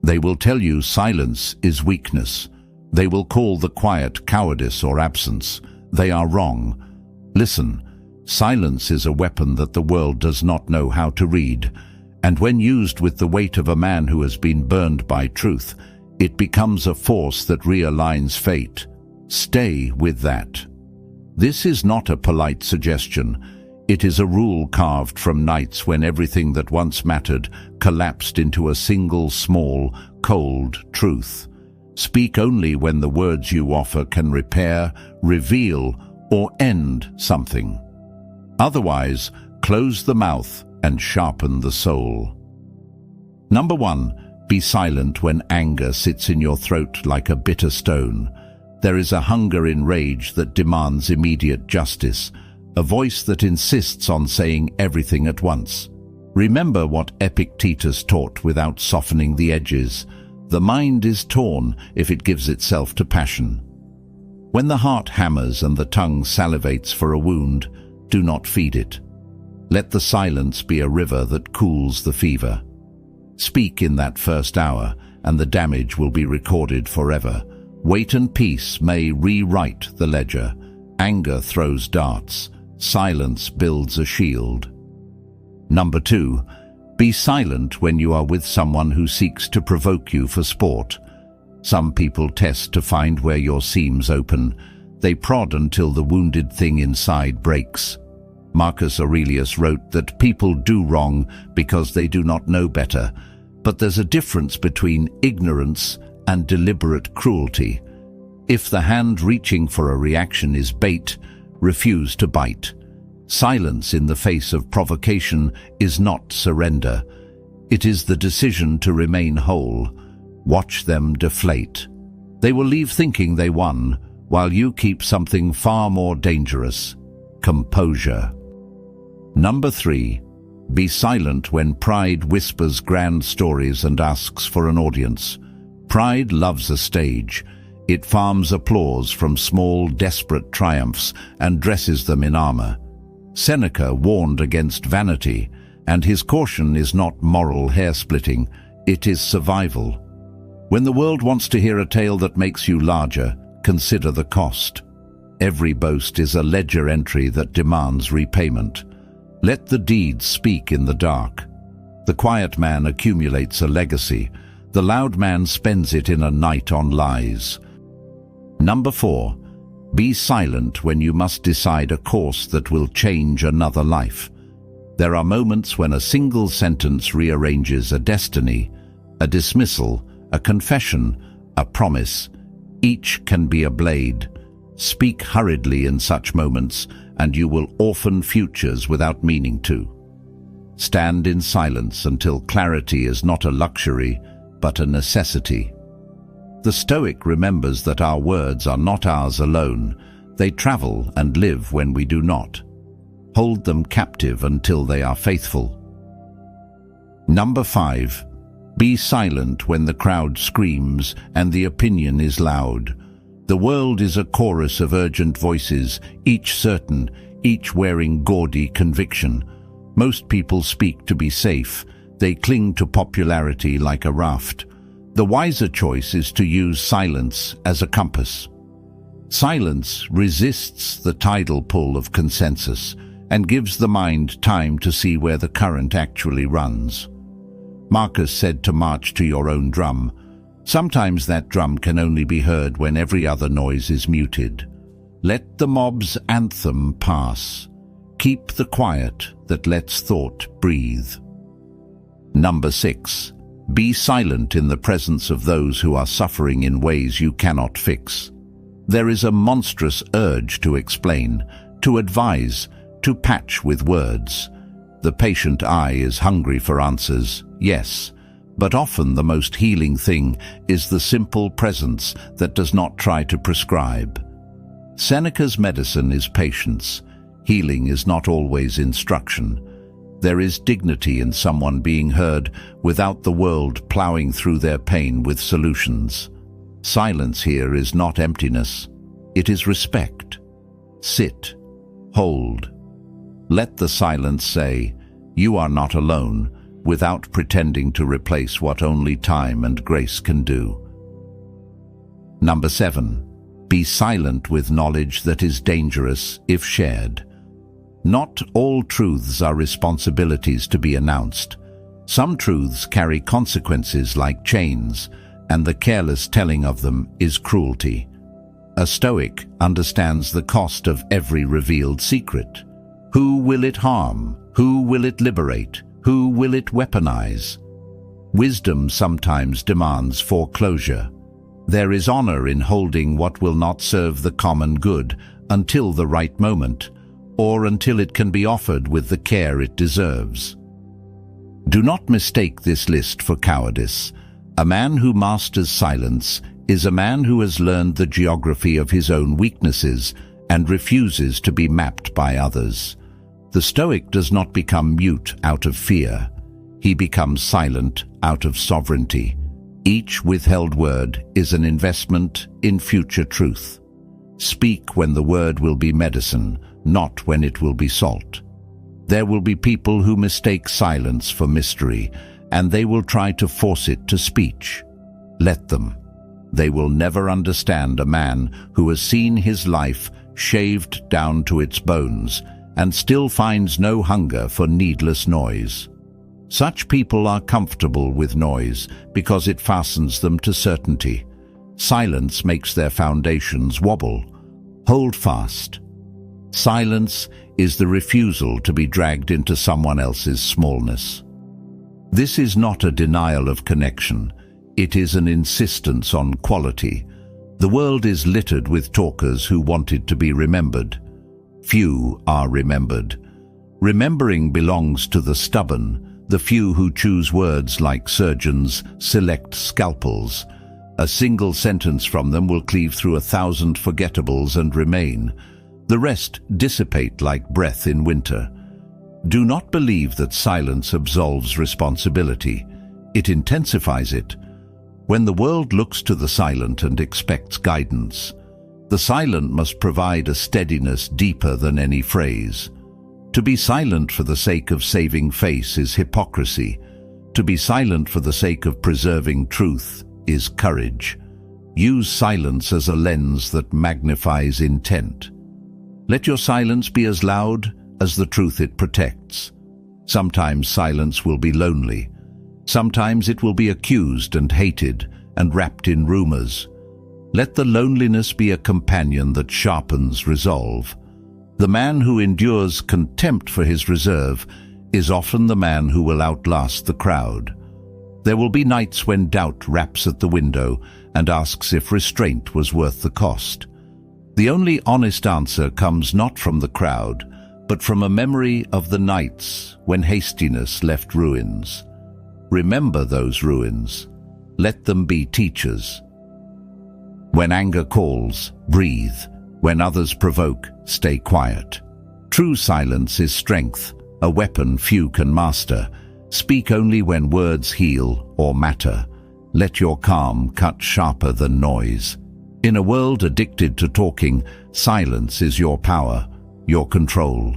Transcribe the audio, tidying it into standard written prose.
They will tell you silence is weakness. They will call the quiet cowardice or absence. They are wrong. Listen, silence is a weapon that the world does not know how to read, and when used with the weight of a man who has been burned by truth, it becomes a force that realigns fate. Stay with that. This is not a polite suggestion. It is a rule carved from nights when everything that once mattered collapsed into a single small, cold truth. Speak only when the words you offer can repair, reveal, or end something. Otherwise, close the mouth and sharpen the soul. Number 1, be silent when anger sits in your throat like a bitter stone. There is a hunger in rage that demands immediate justice, a voice that insists on saying everything at once. Remember what Epictetus taught without softening the edges. The mind is torn if it gives itself to passion. When the heart hammers and the tongue salivates for a wound, do not feed it. Let the silence be a river that cools the fever. Speak in that first hour, and the damage will be recorded forever. Wait and peace may rewrite the ledger. Anger throws darts. Silence builds a shield. Number 2, be silent when you are with someone who seeks to provoke you for sport. Some people test to find where your seams open. They prod until the wounded thing inside breaks. Marcus Aurelius wrote that people do wrong because they do not know better, but there's a difference between ignorance and deliberate cruelty. If the hand reaching for a reaction is bait, refuse to bite. Silence in the face of provocation is not surrender. It is the decision to remain whole. Watch them deflate. They will leave thinking they won, while you keep something far more dangerous: composure. Number 3, be silent when pride whispers grand stories and asks for an audience. Pride loves a stage. It farms applause from small, desperate triumphs and dresses them in armor. Seneca warned against vanity, and his caution is not moral hair-splitting, it is survival. When the world wants to hear a tale that makes you larger, consider the cost. Every boast is a ledger entry that demands repayment. Let the deeds speak in the dark. The quiet man accumulates a legacy. The loud man spends it in a night on lies. Number 4, be silent when you must decide a course that will change another life. There are moments when a single sentence rearranges a destiny, a dismissal, a confession, a promise. Each can be a blade. Speak hurriedly in such moments, and you will orphan futures without meaning to. Stand in silence until clarity is not a luxury, but a necessity. The Stoic remembers that our words are not ours alone. They travel and live when we do not. Hold them captive until they are faithful. Number 5, be silent when the crowd screams and the opinion is loud. The world is a chorus of urgent voices, each certain, each wearing gaudy conviction. Most people speak to be safe. They cling to popularity like a raft. The wiser choice is to use silence as a compass. Silence resists the tidal pull of consensus and gives the mind time to see where the current actually runs. Marcus said to march to your own drum. Sometimes that drum can only be heard when every other noise is muted. Let the mob's anthem pass. Keep the quiet that lets thought breathe. Number 6. Be silent in the presence of those who are suffering in ways you cannot fix. There is a monstrous urge to explain, to advise, to patch with words. The patient eye is hungry for answers, yes, but often the most healing thing is the simple presence that does not try to prescribe. Seneca's medicine is patience. Healing is not always instruction. There is dignity in someone being heard without the world plowing through their pain with solutions. Silence here is not emptiness. It is respect. Sit. Hold. Let the silence say, "You are not alone. without pretending to replace what only time and grace can do. Number 7. Be silent with knowledge that is dangerous if shared. Not all truths are responsibilities to be announced. Some truths carry consequences like chains, and the careless telling of them is cruelty. A Stoic understands the cost of every revealed secret. Who will it harm? Who will it liberate? Who will it weaponize? Wisdom sometimes demands foreclosure. There is honor in holding what will not serve the common good until the right moment, or until it can be offered with the care it deserves. Do not mistake this list for cowardice. A man who masters silence is a man who has learned the geography of his own weaknesses and refuses to be mapped by others. The Stoic does not become mute out of fear. He becomes silent out of sovereignty. Each withheld word is an investment in future truth. Speak when the word will be medicine, not when it will be salt. There will be people who mistake silence for mystery, and they will try to force it to speech. Let them. They will never understand a man who has seen his life shaved down to its bones and still finds no hunger for needless noise. Such people are comfortable with noise because it fastens them to certainty. Silence makes their foundations wobble. Hold fast. Silence is the refusal to be dragged into someone else's smallness. This is not a denial of connection. It is an insistence on quality. The world is littered with talkers who wanted to be remembered. Few are remembered. Remembering belongs to the stubborn, the few who choose words like surgeons select scalpels. A single sentence from them will cleave through 1,000 forgettables and remain. The rest dissipate like breath in winter. Do not believe that silence absolves responsibility. It intensifies it. When the world looks to the silent and expects guidance, the silent must provide a steadiness deeper than any phrase. To be silent for the sake of saving face is hypocrisy. To be silent for the sake of preserving truth is courage. Use silence as a lens that magnifies intent. Let your silence be as loud as the truth it protects. Sometimes silence will be lonely. Sometimes it will be accused and hated and wrapped in rumors. Let the loneliness be a companion that sharpens resolve. The man who endures contempt for his reserve is often the man who will outlast the crowd. There will be nights when doubt raps at the window and asks if restraint was worth the cost. The only honest answer comes not from the crowd, but from a memory of the nights when hastiness left ruins. Remember those ruins. Let them be teachers. When anger calls, breathe. When others provoke, stay quiet. True silence is strength, a weapon few can master. Speak only when words heal or matter. Let your calm cut sharper than noise. In a world addicted to talking, silence is your power, your control.